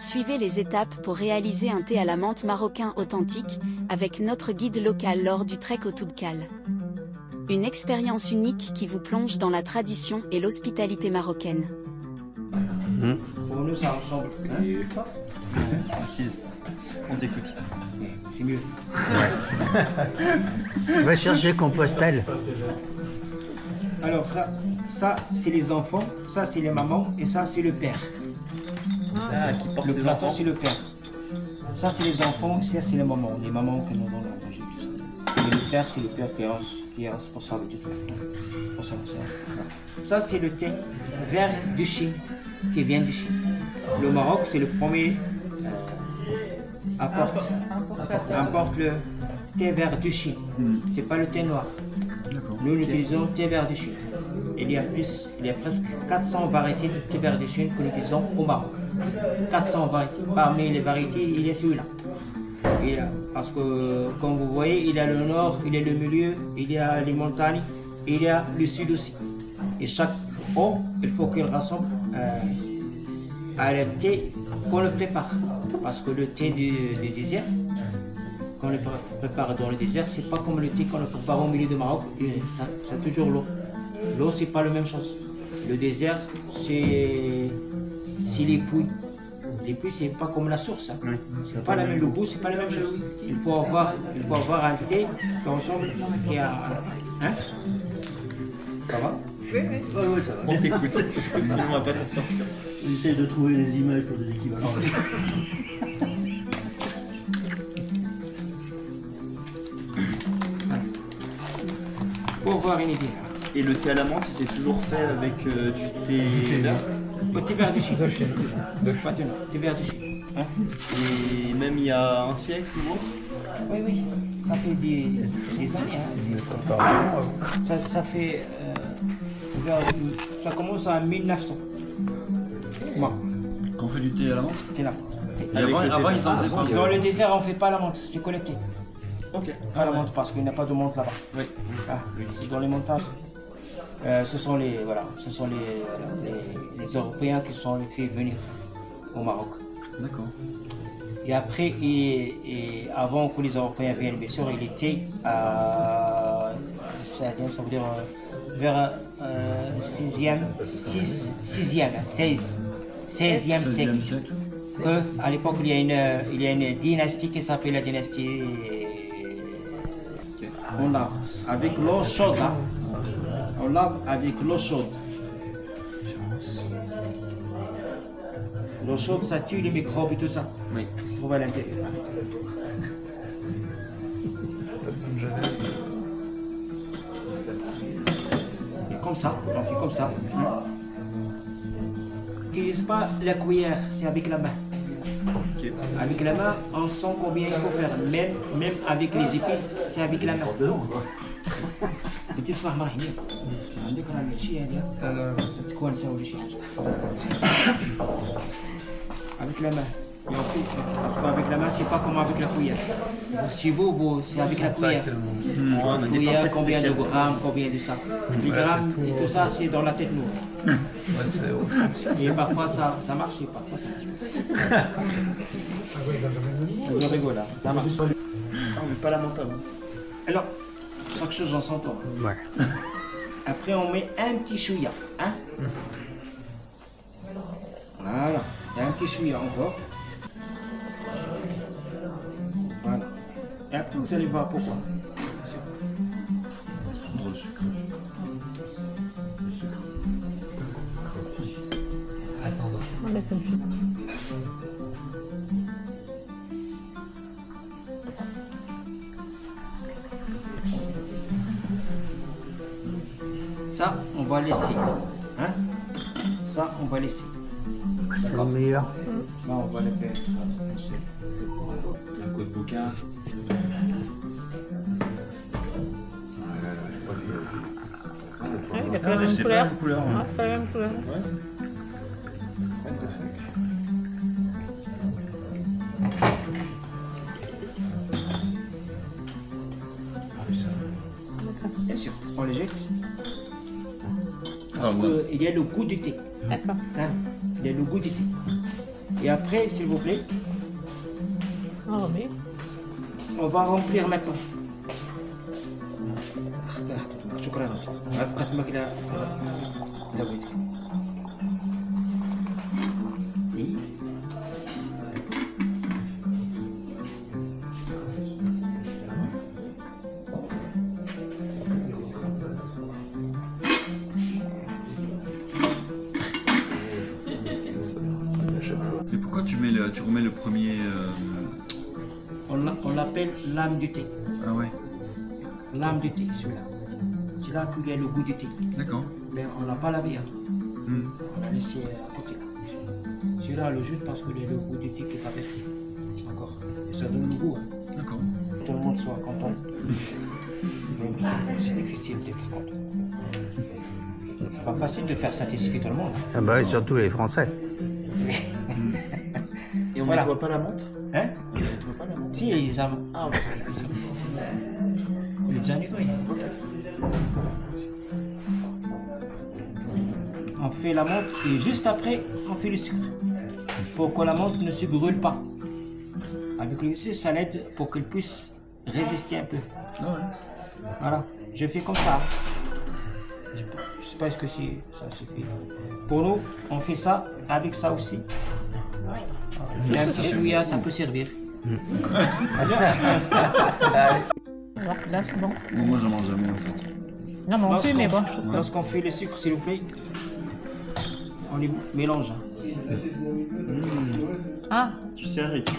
Suivez les étapes pour réaliser un thé à la menthe marocain authentique, avec notre guide local lors du trek au Toubkal. Une expérience unique qui vous plonge dans la tradition et l'hospitalité marocaine. Pour nous, ça ressemble. On t'écoute. C'est mieux. On va chercher Compostelle. Alors ça c'est les enfants, ça c'est les mamans et ça c'est le père. Qui porte Le les plateau enfants. c'est le père. Ça c'est les enfants, ça c'est les mamans qui nous donnent à manger tout ça. Et le père c'est le père qui est responsable de tout. Pour ça, ça c'est le thé vert de Chine qui vient de Chine. Le Maroc c'est le premier importe le thé vert de Chine. C'est pas le thé noir. Nous utilisons le thé vert de Chine. Il y a presque 400 variétés de thé vert de Chine que nous utilisons au Maroc. 400 variétés. Parmi les variétés, il y a celui-là. Parce que, comme vous voyez, il y a le nord, il y a le milieu, il y a les montagnes, il y a le sud aussi. Et chaque eau, il faut qu'il ressemble à le thé qu'on le prépare. Parce que le thé du désert, qu'on le prépare dans le désert, c'est pas comme le thé qu'on le prépare au milieu du Maroc, c'est toujours l'eau. L'eau, c'est pas la même chose. Le désert, c'est les puits. Les puits, c'est pas comme la source. Hein. C'est pas la même, le goût, c'est pas la même chose. Il faut avoir un thé qui ressemble hein? Ça va? Oui, ça va. On t'écoute. Sinon, on va pas s'en sortir. J'essaie de trouver des images pour des équivalences. Pour voir une idée. Et le thé à la menthe, il s'est toujours fait avec du thé vert. Le thé vert du Chine. C'est pas thé vert du Chine. Hein? Et même il y a un siècle ou autre. Oui, ça fait des années. Hein. Ça fait. Ça commence en 1900. Moi, Qu'on fait du thé à la menthe? t'es là. Avant, ils en faisaient pas. Dans le désert, on fait pas la menthe, c'est collecté. Ok. Pas la menthe parce qu'il n'y a pas de menthe là-bas. Oui. C'est dans les montagnes. Ce sont les Européens qui sont les fait venir au Maroc. D'accord. Et après, et avant que les Européens viennent, bien sûr, il était ça veut dire vers 16e siècle. À l'époque, il y a une dynastie qui s'appelle la dynastie. On lave avec l'eau chaude là. On lave avec l'eau chaude. L'eau chaude, ça tue les microbes et tout ça. Oui. Qui se trouve à l'intérieur. Et comme ça, on fait comme ça. On n'utilise pas la cuillère, c'est avec la main. Ok. Avec la main, on sent combien il faut faire. Même avec les épices, c'est avec la main. بتفصح مع هنا عندك انا الشيء هذا تكون نسوي شيء avec la main. Et ensuite, parce qu'avec la main, c'est pas comme avec la cuillère. Si vous, c'est avec la cuillère. On a des Cuillère, pincettes combien de spéciales. grammes, combien de ça. Les grammes et tout ça, c'est dans la tête nous. Et parfois ça marche et parfois ça marche pas. Je rigole là, ça marche. On met pas la menthe avant. Alors, chaque chose en son temps. Ouais. Après, on met un petit chouïa. Hein? Voilà, il y a un petit chouïa encore. Voilà. Et après, vous allez voir pourquoi. On laisse une chute. Ça, on va laisser. Hein? Ça, on va laisser. C'est le meilleur. Là, on va le faire. Un code bouquin. Il a pas la même C'est pas couleur. la même couleur. Ah, Hein. c'est pas la même couleur. Bien sûr, on les jette. Ah, Parce ouais. qu'il y a le goût du thé. D'accord. Hein? Il y a le goût du thé. Et après, s'il vous plaît, Ah oui. on va remplir maintenant. شكرا. أقدمك إلى بيتك. Et pourquoi tu remets le premier. On l'appelle l'âme du thé. Ah ouais, L'âme du thé, celui-là. C'est là qu'il y a le goût du thé. d'accord. Mais on l'a pas lavé. Hein. Hmm. On l'a laissé à côté. Celui-là, le jus parce que le goût du thé qui n'est pas resté. Encore. Et ça donne le goût. Hein. D'accord. Tout le monde soit content. Même si c'est difficile d'être content. C'est pas facile de faire satisfaire tout le monde. Ah bah, et surtout les Français. Et on Voilà. nettoie pas la menthe? Hein? On nettoie pas la menthe? Si, il est déjà. Ah, ok. Il est déjà nettoyé. On fait la menthe et juste après, on fait le sucre. Pour que la menthe ne se brûle pas. Avec le sucre, ça l'aide pour qu'elle puisse résister un peu. Ah ouais. Voilà, je fais comme ça. Je sais pas ce que ça suffit. Pour nous, on fait ça avec ça aussi. Et un petit chouïa, ça peut servir. Alors, là, c'est bon. Bon, moi, j'en mange jamais en fait. Non, mais on peut, mais bon. Lorsqu'on fait le sucre, s'il vous plaît, on les mélange. Ah, Tu sais, et tu